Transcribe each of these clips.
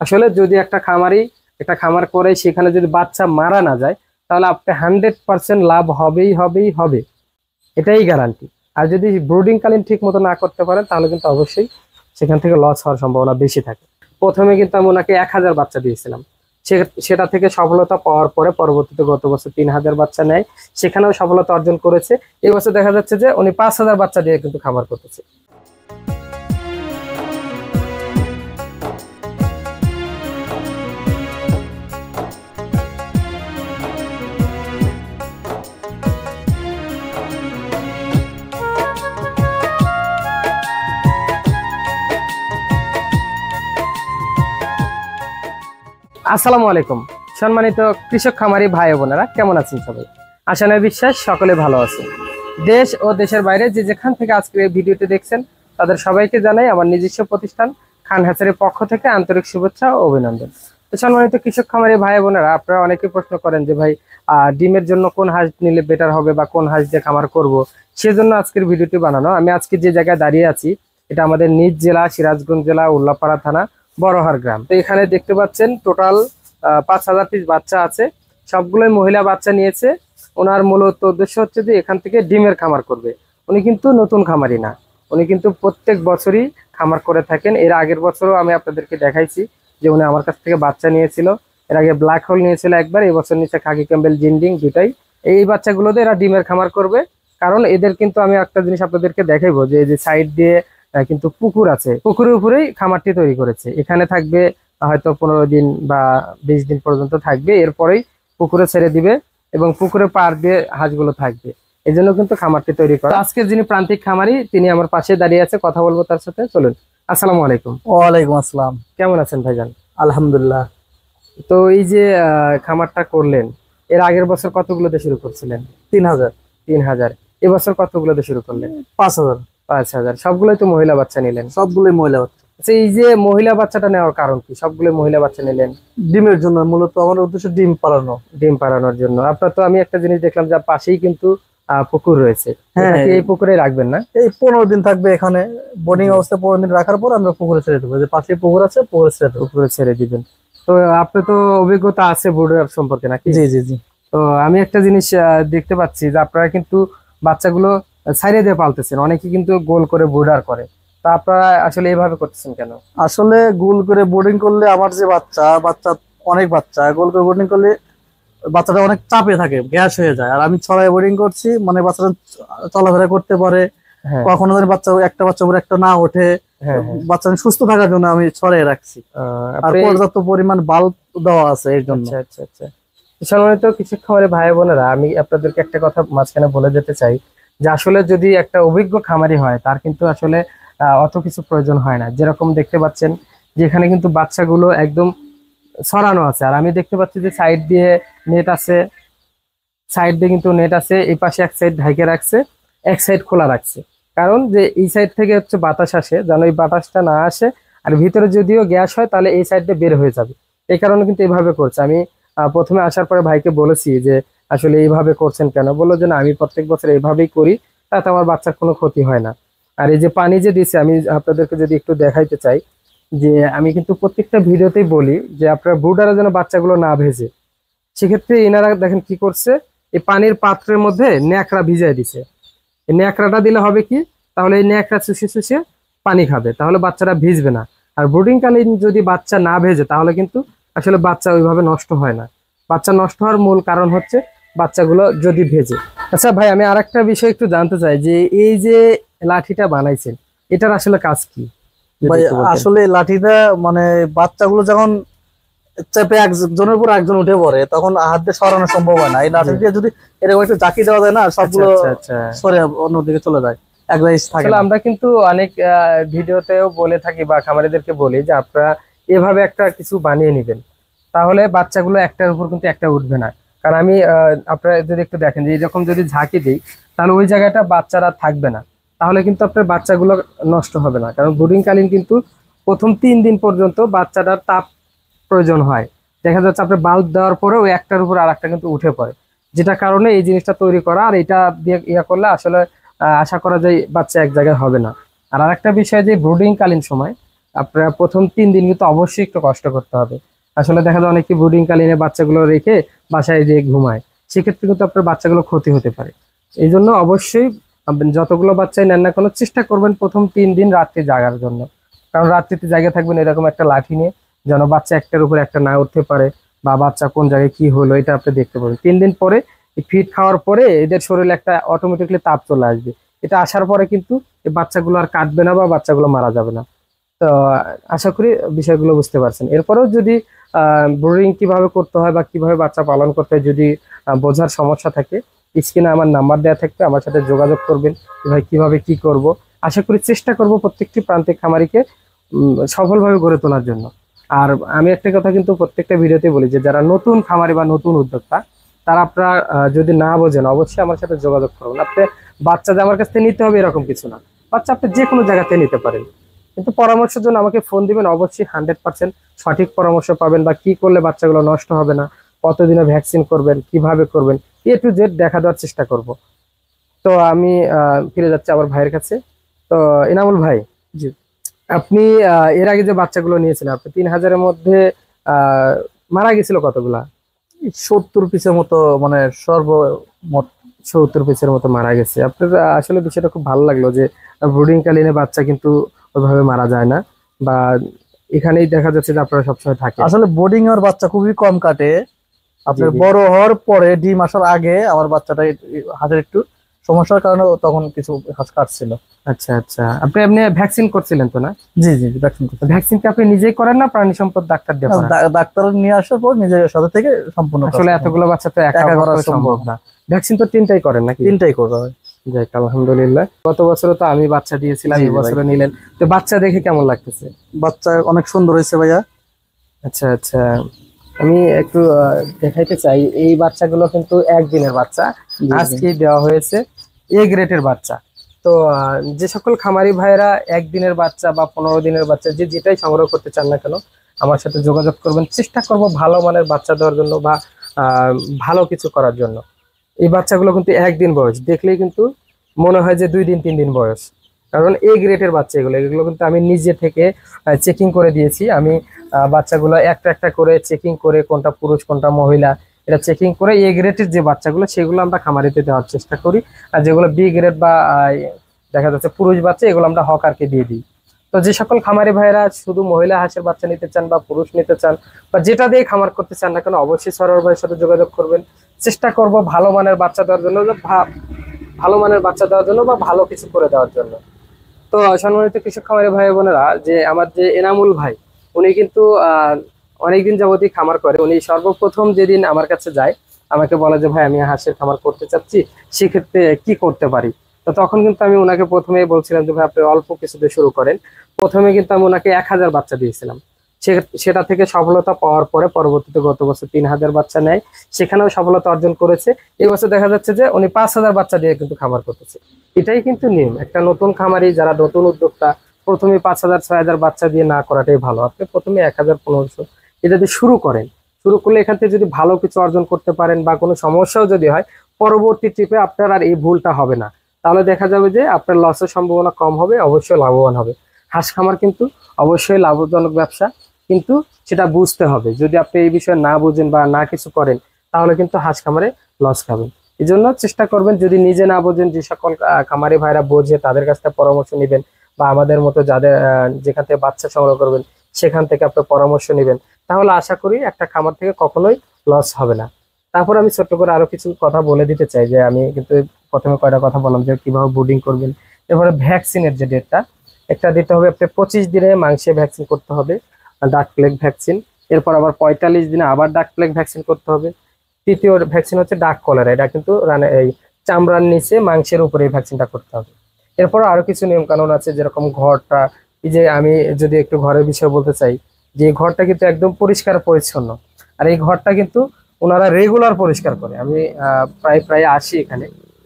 আসলে যদি একটা খামার করে সেখানে যদি বাচ্চা মারা না যায়, তাহলে আপনি 100% লাভ হবেই হবেই হবে, এটাই গ্যারান্টি। আর যদি ব্রুডিং কালীন ঠিক মতো না করতে পারেন, তাহলে কিন্তু অবশ্যই সেখান থেকে লস হওয়ার সম্ভাবনা বেশি থাকে। প্রথমে কিন্তু আমি ওনাকে 1000 বাচ্চা দিয়েছিলাম, সেটা থেকে সফলতা পাওয়ার পরে পরবর্তীতে গত বছর 3000 বাচ্চা নেয়, সেখানেও সফলতা অর্জন করেছে। এই বছর দেখা যাচ্ছে যে উনি 5000 বাচ্চা দিয়ে কিন্তু খামার করতেছে। আসসালামু আলাইকুম, সম্মানিত কৃষক খামারি ভাই বোনেরা, কেমন আছেন সবাই? আশা নয় বিশ্বাস সকলে ভালো আছে। দেশ ও দেশের বাইরে যে যেখান থেকে আজকের এই ভিডিওটি দেখছেন, তাদের সবাইকে জানাই আমার নিজস্ব প্রতিষ্ঠান খান হ্যাচারির পক্ষ থেকে আন্তরিক শুভেচ্ছা ও অভিনন্দন। তো সম্মানিত কৃষক খামারি ভাই বোনেরা, আপনারা অনেকে প্রশ্ন করেন যে ভাই ডিমের জন্য কোন হাঁস নিলে বেটার হবে বা কোন হাঁস দিয়ে খামার করব, সেজন্য আজকের ভিডিওটি বানানো। আমি আজকে যে জায়গায় দাঁড়িয়ে আছি, এটা আমাদের নিজ জেলা সিরাজগঞ্জ জেলা উল্লাপাড়া থানা বড়হার গ্রাম। তো এখানে দেখতে পাচ্ছেন টোটাল 5000 পিস বাচ্চা আছে, সবগুলোই মহিলা বাচ্চা নিয়েছে। ওনার মূলত উদ্দেশ্য হচ্ছে যে এখান থেকে ডিমের খামার করবে। উনি কিন্তু নতুন খামারি না, উনি কিন্তু প্রত্যেক বছরই খামার করে থাকেন। এর আগের বছরও আমি আপনাদেরকে দেখাইছি যে উনি আমার কাছ থেকে বাচ্চা নিয়েছিল। এর আগে ব্ল্যাক হোল নিয়েছিল একবার, এই বছর নিচে খাকি ক্যাম্বেল জিন্ডিং দুটাই। এই বাচ্চাগুলোতে এরা ডিমের খামার করবে। কারণ এদের কিন্তু আমি একটা জিনিস আপনাদেরকে দেখাইবো, যে এই যে সাইড দিয়ে কিন্তু পুকুর আছে, পুকুরের উপরেই খামারটি তৈরি করেছে। এখানে থাকবে হয়তো 15 দিন বা 20 দিন পর্যন্ত থাকবে, এরপরেই পুকুরে ছেড়ে দিবে এবং পুকুরে পার দিয়ে হাঁসগুলো থাকবে। এই জন্য কিন্তু খামারটি তৈরি করা। আজকে যিনি প্রান্তিক খামারি, তিনি আমার পাশে দাঁড়িয়ে আছে, কথা বলবো তার সাথে। চলুন। আসসালামু আলাইকুম। ওয়ালাইকুম আসসালাম। কেমন আছেন ভাইজান? আলহামদুলিল্লাহ। তো এই যে খামারটা করলেন, এর আগের বছর কতগুলোতে শুরু করছিলেন? 3000। 3000। এবছর কতগুলোতে শুরু করলেন? 5000। 5000। সবগুলোই তো মহিলা বাচ্চা নিলেন? সবগুলোই মহিলা বাচ্চা। আচ্ছা, এই যে মহিলা বাচ্চাটা নেওয়ার কারণ কি? সবগুলো মহিলা বাচ্চা নিলেন? ডিমের জন্য, মূলত আমার উদ্দেশ্য ডিম পালানো। ডিম পাড়ানোর জন্য। আপনার তো আমি একটা জিনিস দেখলাম, যে পাশেই কিন্তু পুকুর রয়েছে। হ্যাঁ, এই পুকুরে রাখবেন না? এই 15 দিন থাকবে এখানে বোর্ডিং অবস্থায়। 15 দিন রাখার পর আমরা পুকুরে ছেড়ে দেবো। যে পাশে পুকুর আছে, পুকুরে ছেড়ে দেবো। পুকুরে ছেড়ে দিবেন। তো আপনি তো অভিজ্ঞতা আছে ব্রুডার সম্পর্কে নাকি? জি জি জি। তো আমি একটা জিনিস দেখতে পাচ্ছি যে আপনারা কিন্তু বাচ্চাগুলো ছাইড়ে দিয়ে পালতেছেন, অনেকে কিন্তু গোল করে ব্রুডার করে। তা আপনারা আসলে এইভাবে করতেছেন কেন? আসলে গোল করে বোর্ডিং করলে আমার যে বাচ্চা অনেক বাচ্চা, গোল করে বোর্ডিং করলে বাচ্চাটা অনেক চাপে থাকে, গ্যাস হয়ে যায়। আর আমি ছড়াই বোর্ডিং করছি, মানে বাচ্চাটা চলাফেরা করতে পারে। কখনো যদি একটা বাচ্চা উপরে একটা না ওঠে, বাচ্চা সুস্থ থাকার জন্য আমি ছড়াই রাখছি। আর পর্যাপ্ত পরিমাণ বাল্ব দেওয়া আছে এর জন্য। আচ্ছা আচ্ছা। সম্মানিত কৃষক খামারি ভাই বোনেরা, আমি আপনাদেরকে একটা কথা মাঝখানে বলে যেতে চাই, যে আসলে যদি একটা অভিজ্ঞ খামারি হয়, তার কিন্তু আসলে অত কিছু প্রয়োজন হয় না। যেরকম দেখতে পাচ্ছেন যে এখানে কিন্তু বাচ্চাগুলো একদম ছড়ানো আছে। আর আমি দেখতে পাচ্ছি যে সাইড দিয়ে নেট আছে, সাইড দিয়ে কিন্তু নেট আছে। এই পাশে এক সাইড ঢাকে রাখছে, এক সাইড খোলা রাখছে। কারণ যে এই সাইড থেকে হচ্ছে বাতাস আসে, যেন এই বাতাসটা না আসে। আর ভিতরে যদিও গ্যাস হয়, তাহলে এই সাইড দিয়ে বের হয়ে যাবে। এই কারণে কিন্তু এইভাবে করছে। আমি প্রথমে আসার পরে ভাইকে বলেছি যে আসলে এইভাবে করছেন কেন, বললো যে না, আমি প্রত্যেক বছর এইভাবেই করি, তাতে আমার বাচ্চার কোনো ক্ষতি হয় না। আর এই যে পানি যে দিচ্ছে, আমি আপনাদেরকে যদি একটু দেখাইতে চাই, যে আমি কিন্তু প্রত্যেকটা ভিডিওতেই বলি যে আপনারা ব্রুডারে যেন বাচ্চাগুলো না ভেজে। সেক্ষেত্রে এনারা দেখেন কি করছে, এই পানির পাত্রের মধ্যে ন্যাকড়া ভিজাই দিছে। এই ন্যাকড়াটা দিলে হবে কি, তাহলে এই ন্যাকড়া চুষে চুষে পানি খাবে, তাহলে বাচ্চারা ভিজবে না। আর ব্রুডিং কালীন যদি বাচ্চা না ভেজে, তাহলে কিন্তু আসলে বাচ্চা ওইভাবে নষ্ট হয় না। বাচ্চা নষ্ট হওয়ার মূল কারণ হচ্ছে বাচ্চাগুলো যদি ভেজে। আচ্ছা ভাই, আমি আরেকটা বিষয় একটু জানতে চাই, যে এই যে লাঠিটা বানাইছেন, এটার আসলে কাজ কি? ভাই আসলে লাঠিটা মানে বাচ্চাগুলো যখন চেপে একজনের উপর একজন উঠে পড়ে, তখন হাত দিয়ে সরানো সম্ভব হয় না। এই লাঠি দিয়ে যদি এরকম একটু জাকি দেওয়া যায় না, সবগুলো সরে অন্যদিকে চলে যায়। আমরা কিন্তু অনেক ভিডিওতেও বলে থাকি বা খামারিদেরকে বলি যে আপনারা এভাবে একটা কিছু বানিয়ে নেবেন, তাহলে বাচ্চাগুলো একটার উপর কিন্তু একটা উঠবে না। কারণ আমি আপনারা যদি একটু দেখেন, যে এরকম যদি ঝাঁকি দিই, তাহলে ওই জায়গাটা বাচ্চারা থাকবে না, তাহলে কিন্তু আপনার বাচ্চাগুলো নষ্ট হবে না। কারণ ব্রুডিং কালীন কিন্তু প্রথম 3 দিন পর্যন্ত বাচ্চাটার তাপ প্রয়োজন হয়। দেখা যাচ্ছে আপনার বাল্ব দেওয়ার পরে ওই একটার উপর আর একটা কিন্তু উঠে পড়ে, যেটা কারণে এই জিনিসটা তৈরি করা। আর এটা দিয়ে ইয়া করলে আসলে আশা করা যায় বাচ্চা এক জায়গায় হবে না। আর আরেকটা বিষয়, যে ব্রুডিং কালীন সময় আপনারা প্রথম 3 দিন কিন্তু অবশ্যই একটু কষ্ট করতে হবে। আসলে দেখা যায় অনেকে ব্রুডিং কালীনে বাচ্চাগুলো রেখে বাসায় যেয়ে ঘুমায়, সেক্ষেত্রে কিন্তু আপনার বাচ্চাগুলো ক্ষতি হতে পারে। এই জন্য অবশ্যই আপনি যতগুলো বাচ্চাই নেন না কোনো, চেষ্টা করবেন প্রথম 3 দিন রাত্রে জাগার জন্য। কারণ রাত্রিতে জায়গা থাকবেন এরকম একটা লাঠি নিয়ে, যেন বাচ্চা একটার উপর একটা না উঠতে পারে, বা বাচ্চা কোন জায়গায় কি হলো এটা আপনি দেখতে পাবেন। 3 দিন পরে ফিড খাওয়ার পরে এদের শরীরে একটা অটোমেটিকলি তাপ চলে আসবে। এটা আসার পরে কিন্তু এই বাচ্চাগুলো আর কাটবে না বা বাচ্চাগুলো মারা যাবে না। তো আশা করি বিষয়গুলো বুঝতে পারছেন। এরপরেও যদি ব্রুডিং কিভাবে করতে হয় বা কিভাবে বাচ্চা পালন করতে হয় যদি বোঝার সমস্যা থাকে, স্ক্রিনে আমার নাম্বার দেওয়া থাকবে, আমার সাথে যোগাযোগ করবেন ভাই কিভাবে কি করব। আশা করি চেষ্টা করব প্রত্যেকটি প্রান্তিক খামারিকে সফলভাবে গড়ে তোলার জন্য। আর আমি একটা কথা কিন্তু প্রত্যেকটা ভিডিওতে বলি যে যারা নতুন খামারি বা নতুন উদ্যোক্তা, তারা আপনারা যদি না বোঝেন অবশ্যই আমার সাথে যোগাযোগ করবেন। আপনি বাচ্চা যে আমার কাছ থেকে নিতে হবে এরকম কিছু না, বাচ্চা আপনি যে কোনো জায়গাতে নিতে পারেন, কিন্তু পরামর্শের জন্য আমাকে ফোন দিবেন, অবশ্যই 100% সঠিক পরামর্শ পাবেন। বা কি করলে বাচ্চাগুলো নষ্ট হবে না, কতদিনে ভ্যাকসিন করবেন, কিভাবে করবেন, A to Z দেখা দেওয়ার চেষ্টা করব। তো আমি ফিরে যাচ্ছি আবার ভাইয়ের কাছে। তো ইনামুল ভাই, জি। আপনি এর আগে যে বাচ্চাগুলো নিয়েছিলেন, আপনি 3000-এর মধ্যে আহ মারা গেছিল কতগুলা? 70 পিসের মতো, মানে সর্বমোট 70 পিসের মতো মারা গেছে। আপনার আসলে বিষয়টা খুব ভালো লাগলো যে ব্রুডিং কালীনে বাচ্চা কিন্তু ওইভাবে মারা যায় না, বা এখানেই দেখা যাচ্ছে যে আপনারা সবসময় থাকে। আসলে বোর্ডিং এর বাচ্চা খুবই কম কাটে। আপনার জি। বড় হওয়ার পরে ডিম আসার আগে আমার বাচ্চাটা হাতের একটু সমস্যার কারণে তখন কিছু হাঁস কাটছিল। আচ্ছা আচ্ছা, আপনি আপনি ভ্যাকসিন করছিলেন তো না? জি জি, ভ্যাকসিন করতে। ভ্যাকসিন কি আপনি নিজেই করেন না প্রাণী সম্পদ ডাক্তার দিয়ে করান? ডাক্তার নিয়ে আসার পর নিজের সাথে থেকে সম্পূর্ণ কাজ আসলে করা। এতগুলো বাচ্চা তো একা একা করা করা সম্ভব না। ভ্যাকসিন তো 3টাই করেন নাকি? 3টাই করা হয়। যাক আলহামদুলিল্লাহ। গত বছরও তো আমি বাচ্চা দিয়েছিলাম, জি এই জি ভাই, বছরও নিলেন, তো বাচ্চা দেখে কেমন লাগতেছে? বাচ্চা অনেক সুন্দর হয়েছে ভাইয়া। আচ্ছা আচ্ছা, আমি একটু দেখাইতে চাই, এই বাচ্চাগুলো কিন্তু একদিনের বাচ্চা, জি জি। আজকেই দেওয়া হয়েছে, A গ্রেডের বাচ্চা। তো যে সকল খামারি ভাইরা একদিনের বাচ্চা বা 15 দিনের বাচ্চা যে যেটাই সংগ্রহ করতে চান না কেন, আমার সাথে যোগাযোগ করবেন। চেষ্টা করব ভালো মানের বাচ্চা দেওয়ার জন্য বা ভালো কিছু করার জন্য। এই বাচ্চাগুলো কিন্তু একদিন বয়স, দেখলেই কিন্তু মনে হয় যে 2 দিন 3 দিন বয়স, কারণ A গ্রেডের বাচ্চা এগুলো এগুলো কিন্তু আমি নিজে থেকে চেকিং করে দিয়েছি। আমি বাচ্চাগুলো একটা একটা করে চেকিং করে কোনটা পুরুষ কোনটা মহিলা এটা চেকিং করে A গ্রেডের যে বাচ্চাগুলো সেগুলো আমরা খামারিতে দেওয়ার চেষ্টা করি। আর যেগুলো B গ্রেড বা দেখা যাচ্ছে পুরুষ বাচ্চা, এগুলো আমরা হকারকে দিয়ে দিই। তো যে সকল খামারি ভাইরা শুধু মহিলা হাঁসের বাচ্চা নিতে চান বা পুরুষ নিতে চান বা যেটা দিয়ে খামার করতে চান না কেন, অবশ্যই সরোয়ার ভাইয়ের সাথে যোগাযোগ করবেন। চেষ্টা করব ভালো মানের বাচ্চা দেওয়ার জন্য, ভালো মানের বাচ্চা দেওয়ার জন্য বা ভালো কিছু করে দেওয়ার জন্য। তো সম্মানিত কৃষক খামারি ভাই বোনেরা, যে আমার যে এনামুল ভাই, উনি কিন্তু অনেকদিন যাবতই খামার করে। উনি সর্বপ্রথম যেদিন আমার কাছে যায় আমাকে বলে যে ভাই আমি হাঁসের খামার করতে চাচ্ছি, সেক্ষেত্রে কি করতে পারি। তো তখন কিন্তু আমি ওনাকে প্রথমেই বলছিলাম যে ভাই আপনি অল্প কিছুতে শুরু করেন। প্রথমে কিন্তু আমি ওনাকে 1000 বাচ্চা দিয়েছিলাম। সেটা থেকে সফলতা পাওয়ার পরে পরবর্তীতে গত বছর 3000 বাচ্চা নেয়, সেখানেও সফলতা অর্জন করেছে। এই বছর দেখা যাচ্ছে যে উনি 5000 বাচ্চা দিয়ে কিন্তু খামার করতেছে। এটাই কিন্তু নিয়ম, একটা নতুন খামারি যারা নতুন উদ্যোক্তা প্রথমে 5000 6000 বাচ্চা দিয়ে না করাটাই ভালো। আপনি প্রথমে 1000 1500 এটা দিয়ে শুরু করেন। শুরু করলে এখান থেকে যদি ভালো কিছু অর্জন করতে পারেন বা কোনো সমস্যাও যদি হয়, পরবর্তী ট্রিপে আপনার আর এই ভুলটা হবে না। তাহলে দেখা যাবে যে আপনার লসের সম্ভাবনা কম হবে, অবশ্যই লাভবান হবে। হাঁস খামার কিন্তু অবশ্যই লাভজনক ব্যবসা, কিন্তু সেটা বুঝতে হবে। যদি আপনি এই বিষয়ে না বুঝেন বা না কিছু করেন, তাহলে কিন্তু হাঁস খামারে লস খাবেন। এই জন্য চেষ্টা করবেন, যদি নিজে না বোঝেন, যে সকল খামারি ভাইরা বোঝে তাদের কাছ থেকে পরামর্শ নেবেন, বা আমাদের মতো যাদের যেখান থেকে বাচ্চা সংগ্রহ করবেন সেখান থেকে আপনি পরামর্শ নেবেন। তাহলে আশা করি একটা খামার থেকে কখনোই লস হবে না। তারপর আমি ছোট্ট করে আরো কিছু কথা বলে দিতে চাই, যে আমি কিন্তু প্রথমে কয়টা কথা বললাম যে কিভাবে ব্রুডিং করবেন। এরপরে ভ্যাকসিনের যে ডেটটা, একটা দিতে হবে আপনি 25 দিনে মাংসে ভ্যাকসিন করতে হবে, ডাক প্লেগ ভ্যাকসিন। এরপর আবার 45 দিনে আবার ডাক প্লেগ ভ্যাকসিন করতে হবে। তৃতীয় ভ্যাকসিন হচ্ছে ডাক কলেরা, এটা কিন্তু এই চামড়ার নিচে মাংসের উপরে এই ভ্যাকসিনটা করতে হবে। এরপর আরো কিছু নিয়ম কানুন আছে, যেরকম ঘরটা, এই যে আমি যদি একটু ঘরের বিষয়ে বলতে চাই, যে এই ঘরটা কিন্তু একদম পরিষ্কার পরিচ্ছন্ন। আর এই ঘরটা কিন্তু ওনারা রেগুলার পরিষ্কার করে। আমি প্রায় প্রায় আসি এখানে,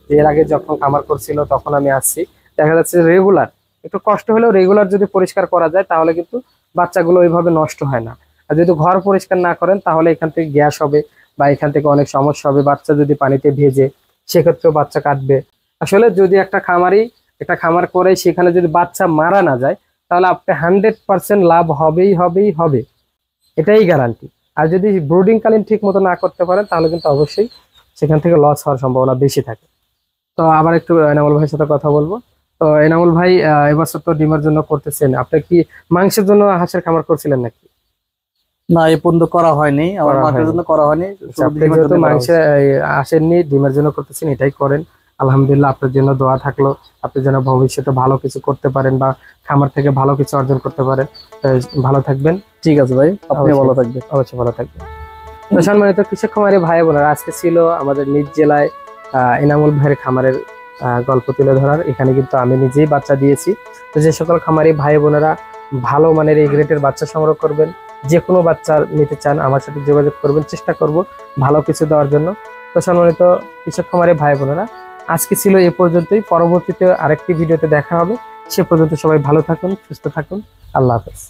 এর আগে যখন খামার করছিল তখন আমি আসছি, দেখা যাচ্ছে রেগুলার, একটু কষ্ট হলেও রেগুলার যদি পরিষ্কার করা যায় তাহলে কিন্তু বাচ্চাগুলো ওইভাবে নষ্ট হয় না। আর যদি ঘর পরিষ্কার না করেন তাহলে এখান থেকে গ্যাস হবে বা এখান থেকে অনেক সমস্যা হবে। বাচ্চা যদি পানিতে ভেজে সেক্ষেত্রেও বাচ্চা কাটবে। আসলে যদি একটা খামার করে সেখানে যদি বাচ্চা মারা না যায়, তাহলে আপনি 100% লাভ হবে, এটাই গ্যারান্টি। আর যদি ব্রুডিং কালীন ঠিক মতো না করতে পারেন তাহলে কিন্তু অবশ্যই সেখান থেকে লস হওয়ার সম্ভাবনা বেশি থাকে। তো আবার একটু এনামুল ভাইয়ের সাথে কথা বলবো। তো এনামুল ভাই, এবছর তো ডিমের জন্য করতেছেন, আপনি কি মাংসের জন্য হাঁসের খামার করছিলেন নাকি? না, এই পর্যন্ত করা হয়নি, আমার করা মাংসের হয়নি। জন্য করা হয়নি, আচ্ছা, আপনি যেহেতু মাংসে আসেননি, ডিমের জন্য করতেছেন, এটাই করেন। আলহামদুলিল্লাহ, আপনার জন্য দোয়া থাকলো। আপনি যেন ভবিষ্যতে ভালো কিছু করতে পারেন বা খামার থেকে ভালো কিছু অর্জন করতে পারেন। ভালো থাকবেন। ঠিক আছে ভাই, আপনি অবশ্যই। ভালো থাকবেন। অবশ্যই ভালো থাকবেন। তো সম্মানিত কৃষক খামারি ভাই বোনেরা, আজকে ছিল আমাদের নিজ জেলায় এনামুল ভাইয়ের খামারের গল্প তুলে ধরার। এখানে কিন্তু আমি নিজেই বাচ্চা দিয়েছি। তো যে সকল খামারি ভাই বোনেরা ভালো মানের এই গ্রেডের বাচ্চা সংগ্রহ করবেন, যে কোনো বাচ্চা নিতে চান আমার সাথে যোগাযোগ করবেন, চেষ্টা করব ভালো কিছু দেওয়ার জন্য। তো সম্মানিত কৃষক খামারি ভাই বোনেরা, আজকে ছিল এ পর্যন্তই। পরবর্তীতে আরেকটি ভিডিওতে দেখা হবে। সে পর্যন্ত সবাই ভালো থাকুন, সুস্থ থাকুন। আল্লাহ হাফেজ।